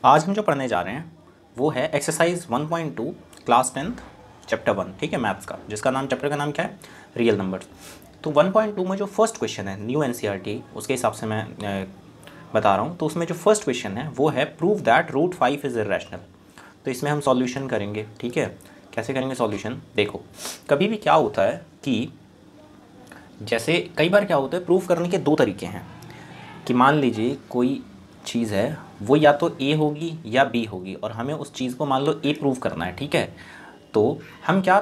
आज हम जो पढ़ने जा रहे हैं वो है एक्सरसाइज 1.2 क्लास 10th चैप्टर 1, ठीक है, मैथ्स का, जिसका नाम, चैप्टर का नाम क्या है, रियल नंबर्स। तो 1.2 में जो फर्स्ट क्वेश्चन है न्यू एनसीईआरटी, उसके हिसाब से मैं बता रहा हूँ। तो उसमें जो फर्स्ट क्वेश्चन है वो है prove that root 5 is irrational. तो इसमें हम सॉल्यूशन करेंगे, ठीक है। कैसे करेंगे सॉल्यूशन, देखो कभी भी क्या होता है कि जैसे कई बार क्या होता है, प्रूफ करने के दो तरीके हैं। कि मान लीजिए कोई चीज़ है वो या तो ए होगी या बी होगी, और हमें उस चीज़ को मान लो ए प्रूव करना है, ठीक है। तो हम क्या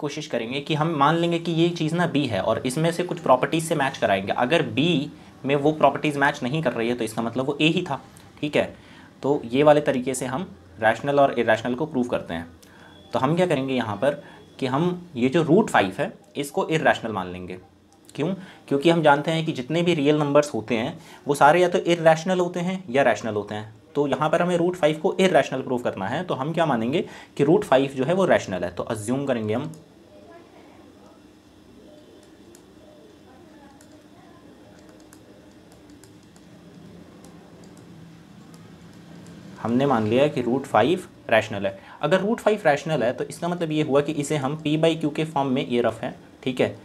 कोशिश करेंगे कि हम मान लेंगे कि ये चीज़ ना बी है और इसमें से कुछ प्रॉपर्टीज़ से मैच कराएंगे। अगर बी में वो प्रॉपर्टीज़ मैच नहीं कर रही है तो इसका मतलब वो ए ही था, ठीक है। तो ये वाले तरीके से हम रैशनल और इरैशनल को प्रूव करते हैं। तो हम क्या करेंगे यहाँ पर कि हम ये जो रूट 5 है इसको इरैशनल मान लेंगे। क्यों? क्योंकि हम जानते हैं कि जितने भी रियल नंबर्स होते हैं वो सारे या तो इरैशनल होते हैं या रैशनल होते हैं। तो यहाँ पर हमें रूट 5 को इरैशनल प्रूव करना है, तो हम क्या मानेंगे कि रूट 5 जो है वो रैशनल है। तो अज्यूम करेंगे हम हमने मान लिया कि रूट 5 रैशनल है। अगर रूट 5 रैशनल है तो इसका मतलब ये हुआ कि इसे हम p बाई क्यू के फॉर्म में, ये रफ है, ठीक है,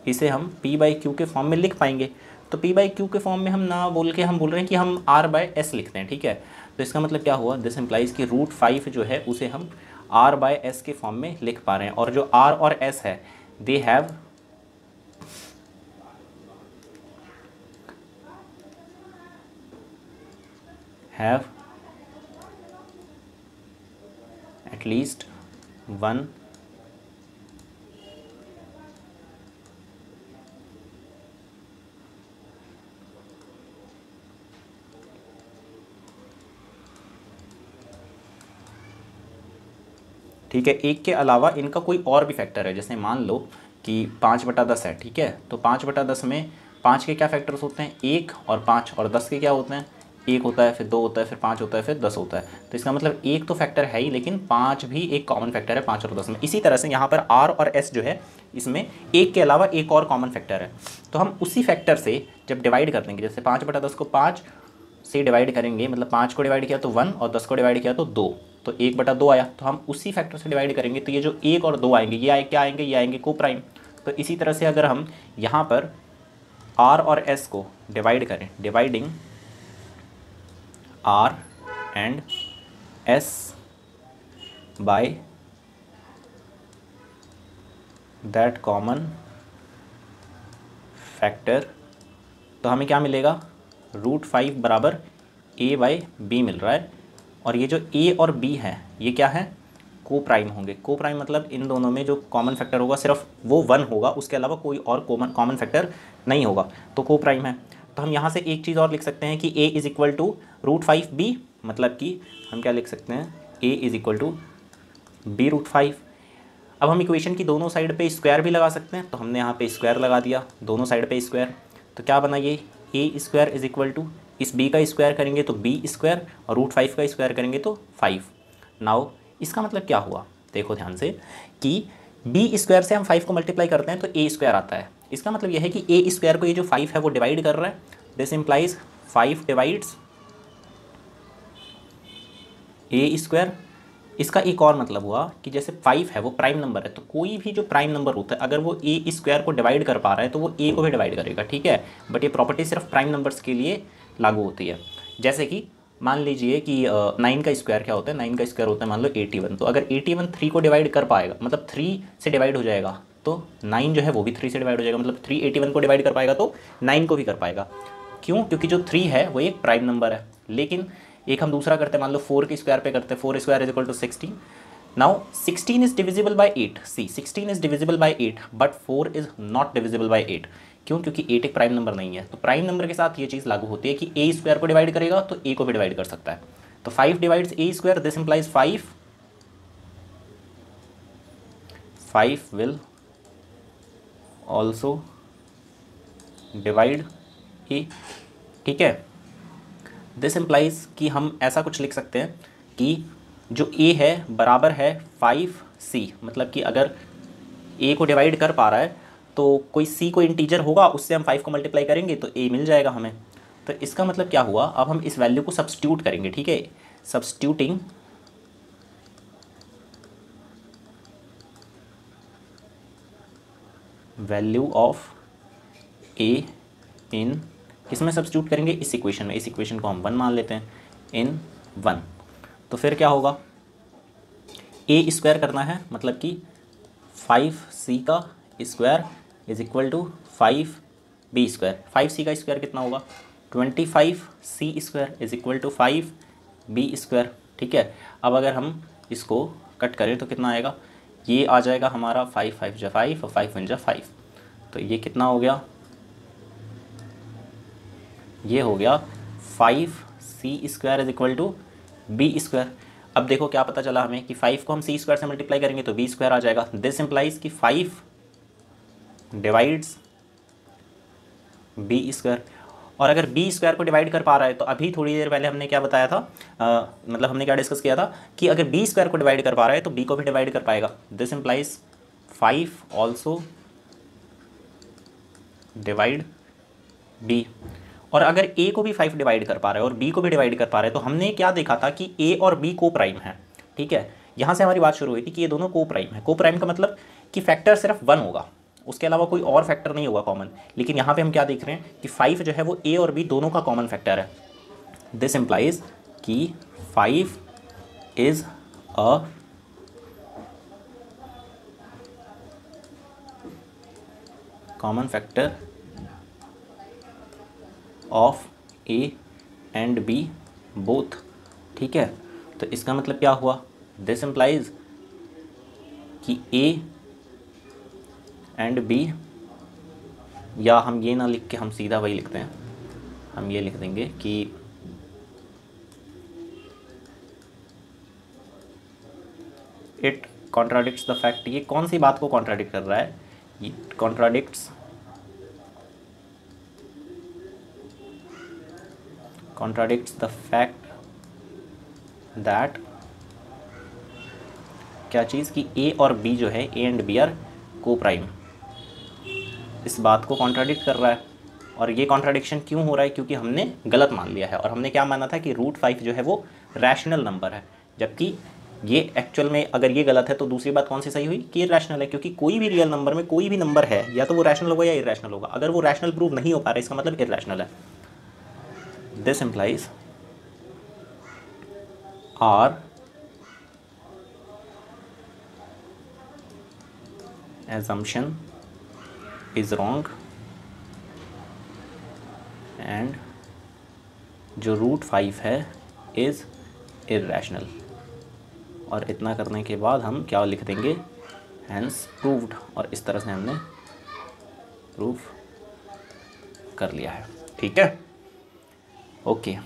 इसे हम p बाई क्यू के फॉर्म में लिख पाएंगे। तो p बाई क्यू के फॉर्म में हम ना बोल के हम बोल रहे हैं कि हम r बाय एस लिखते हैं, ठीक है। तो इसका मतलब क्या हुआ, दिस इम्प्लाइज कि रूट 5 जो है उसे हम r बाय एस के फॉर्म में लिख पा रहे हैं। और जो r और s है they have at least one ठीक है। एक के अलावा इनका कोई और भी फैक्टर है। जैसे मान लो कि 5/10 है, ठीक है। तो 5/10 में 5 के क्या फैक्टर्स होते हैं, 1 और 5, और 10 के क्या होते हैं, 1 होता है, फिर 2 होता है, फिर 5 होता है, फिर 10 होता है। तो इसका मतलब 1 तो फैक्टर है ही, लेकिन 5 भी एक कॉमन फैक्टर है 5 और 10 में। इसी तरह से यहाँ पर r और s जो है इसमें 1 के अलावा एक और कॉमन फैक्टर है। तो हम उसी फैक्टर से जब डिवाइड कर देंगे, जैसे 5/10 को 5 से डिवाइड करेंगे, मतलब 5 को डिवाइड किया तो 1 और 10 को डिवाइड किया तो 2, तो 1/2 आया। तो हम उसी फैक्टर से डिवाइड करेंगे, तो ये जो 1 और 2 आएंगे ये क्या आएंगे, ये आएंगे को प्राइम। तो इसी तरह से अगर हम यहाँ पर r और s को डिवाइड करें, dividing r and s by that common factor, तो हमें क्या मिलेगा, रूट 5 बराबर a बाई बी मिल रहा है। और ये जो a और b है ये क्या है, को प्राइम होंगे। को प्राइम मतलब इन दोनों में जो कॉमन फैक्टर होगा सिर्फ वो 1 होगा, उसके अलावा कोई और कॉमन फैक्टर नहीं होगा, तो को प्राइम है। तो हम यहाँ से एक चीज़ और लिख सकते हैं कि a is equal to root 5b, मतलब कि हम क्या लिख सकते हैं, a is equal to b root 5। अब हम इक्वेशन की दोनों साइड पे स्क्वायर भी लगा सकते हैं, तो हमने यहाँ पे स्क्वायर लगा दिया, दोनों साइड पे स्क्वायर। तो क्या बना ये, a square is equal to, इस b का स्क्वायर करेंगे तो b स्क्वायर, और रूट 5 का स्क्वायर करेंगे तो 5। नाउ इसका मतलब क्या हुआ, देखो ध्यान से, कि b स्क्वायर से हम 5 को मल्टीप्लाई करते हैं तो a स्क्वायर आता है। इसका मतलब यह है कि a स्क्वायर को ये जो 5 है वो डिवाइड कर रहा है। This implies 5 divides a square. इसका एक और मतलब हुआ कि जैसे 5 है वो प्राइम नंबर है, तो कोई भी जो प्राइम नंबर होता है अगर वो a स्क्वायर को डिवाइड कर पा रहा है तो वो a को भी डिवाइड करेगा, ठीक है। बट ये प्रॉपर्टी सिर्फ प्राइम नंबर्स के लिए लागू होती है। जैसे कि मान लीजिए कि 9 का स्क्वायर क्या होता है, 9 का स्क्वायर होता है मान लो 81। तो अगर 81 3 को डिवाइड कर पाएगा, मतलब 3 से डिवाइड हो जाएगा, तो 9 जो है वो भी 3 से डिवाइड हो जाएगा, मतलब 3 81 को डिवाइड कर पाएगा तो 9 को भी कर पाएगा। क्यों? क्योंकि जो 3 है वो एक प्राइम नंबर है। लेकिन एक हम दूसरा करते हैं, मान लो 4 के स्क्वायर पे करते हैं, 4 square is equal to 16। Now 16 is divisible by 8। See 16 is divisible by 8 but 4 is not divisible by 8। क्यों? क्योंकि 8 एक प्राइम नंबर नहीं है। तो प्राइम नंबर के साथ ये चीज़ लागू होती है कि a स्क्वायर को डिवाइड करेगा तो a को भी डिवाइड कर सकता है। तो 5 divides a square, this implies 5 will also divide a, ठीक है। दिस इम्प्लाइज कि हम ऐसा कुछ लिख सकते हैं कि जो a है बराबर है 5c, मतलब कि अगर a को डिवाइड कर पा रहा है तो कोई c को इंटीजर होगा, उससे हम 5 को मल्टीप्लाई करेंगे तो a मिल जाएगा हमें। तो इसका मतलब क्या हुआ, अब हम इस वैल्यू को सब्स्टिट्यूट करेंगे, ठीक है। सब्स्टिट्यूटिंग वैल्यू ऑफ ए इन, किसमें सब्स्टिट्यूट करेंगे, इस इक्वेशन में। इस इक्वेशन को हम 1 मान लेते हैं, इन 1। तो फिर क्या होगा, ए स्क्वायर करना है, मतलब कि 5c का square is equal to 5b square. 5c का स्क्वायर कितना होगा, 25c square is equal to 5b square. ठीक है, अब अगर हम इसको कट करें तो कितना आएगा, ये आ जाएगा हमारा 5 5 जा 5 और 5 1 जा 5। तो ये कितना हो गया, ये हो गया 5c square is equal to b square. अब देखो क्या पता चला हमें कि 5 को हम c स्क्वायर से मल्टीप्लाई करेंगे तो b स्क्वायर आ जाएगा। दिस इम्प्लाइज कि 5 डिवाइड्स b स्क्वायर। और अगर b स्क्वायर को डिवाइड कर पा रहा है तो अभी थोड़ी देर पहले हमने क्या बताया था, मतलब हमने क्या डिस्कस किया था कि अगर b स्क्वायर को डिवाइड कर पा रहा है तो b को भी डिवाइड कर पाएगा। This implies 5 also divide b। और अगर a को भी 5 डिवाइड कर पा रहा है और b को भी डिवाइड कर पा रहा है तो हमने क्या देखा था कि a और b को प्राइम है। ठीक है, यहाँ से हमारी बात शुरू हुई थी कि ये दोनों को प्राइम है। को प्राइम का मतलब कि फैक्टर सिर्फ 1 होगा, उसके अलावा कोई और फैक्टर नहीं होगा कॉमन। लेकिन यहाँ पे हम क्या देख रहे हैं कि 5 जो है वो a और b दोनों का कॉमन फैक्टर है। दिस इम्प्लाइज कि 5 is a common factor of a and b both. ठीक है, तो इसका मतलब क्या हुआ, दिस इम्प्लाइज कि a एंड b, या हम ये ना लिख के हम सीधा वही लिखते हैं, हम ये लिख देंगे कि इट कॉन्ट्राडिक्ट्स द फैक्ट। ये कौन सी बात को कॉन्ट्राडिक्ट कर रहा है, it contradicts the fact that, क्या चीज़ कि a और b जो है, a एंड b आर को प्राइम। इस बात को कॉन्ट्राडिक्ट कर रहा है। और ये कॉन्ट्राडिक्शन क्यों हो रहा है, क्योंकि हमने गलत मान लिया है। और हमने क्या माना था कि √5 जो है वो रैशनल नंबर है, जबकि ये एक्चुअल में अगर ये गलत है तो दूसरी बात कौन सी सही हुई कि इरैशनल है। क्योंकि कोई भी रियल नंबर में कोई भी नंबर है या तो वो रैशनल होगा या इरैशनल होगा। अगर वो रैशनल प्रूव नहीं हो पा रहा है इसका मतलब इरैशनल है। This implies our assumption is wrong and जो √5 है is irrational। और इतना करने के बाद हम क्या लिख देंगे, hence proved। और इस तरह से हमने प्रूफ कर लिया है। ठीक है, ओके।